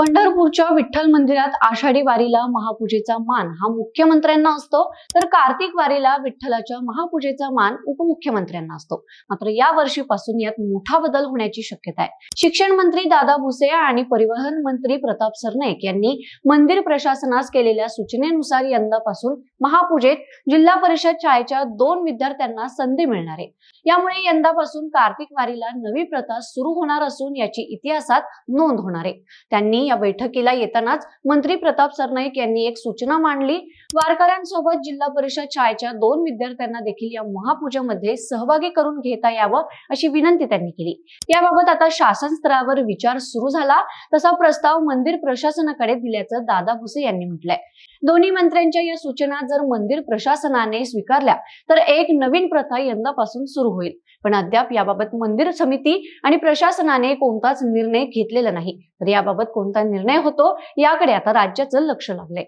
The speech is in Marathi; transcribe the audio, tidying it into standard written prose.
पंढरपूरच्या विठ्ठल मंदिरात आषाढी वारीला महापूजेचा मान हा मुख्यमंत्र्यांना असतो, तर कार्तिक वारीला विठ्ठलाच्या महापूजेचा मान उपमुख्यमंत्र्यांना असतो. मात्र या वर्षीपासून यात मोठा बदल होण्याची शक्यता आहे. शिक्षण मंत्री दादा भुसे आणि परिवहन मंत्री प्रताप सरनाईक यांनी मंदिर प्रशासनास केलेल्या सूचनेनुसार यंदापासून महापूजेत जिल्हा परिषद शाळेच्या 2 विद्यार्थ्यांना संधी मिळणार आहे. यामुळे यंदापासून कार्तिक वारीला नवी प्रथा सुरू होणार असून याची इतिहासात नोंद होणार आहे. त्यांनी या बैठकीला येतानाच मंत्री प्रताप सरनाईक यांनी एक सूचना मांडली. वारकऱ्यांसोबत जिल्हा परिषद शाळेच्या 2 विद्यार्थ्यांना देखील या महापूजेमध्ये सहभागी करून घेता यावं अशी विनंती त्यांनी केली. याबाबत आता शासन स्तरावर विचार सुरू झाला, तसा प्रस्ताव मंदिर प्रशासनाकडे दिल्याचं दादा भुसे यांनी म्हटलंय. दोन्ही मंत्र्यांच्या या सूचना जर मंदिर प्रशासनाने स्वीकारल्या तर एक नवीन प्रथा यंदापासून सुरू होईल. पण अद्याप याबाबत मंदिर समिती आणि प्रशासनाने कोणताच निर्णय घेतलेला नाही. तर याबाबत कोणता निर्णय होतो याकडे आता राज्याचं लक्ष लागलंय.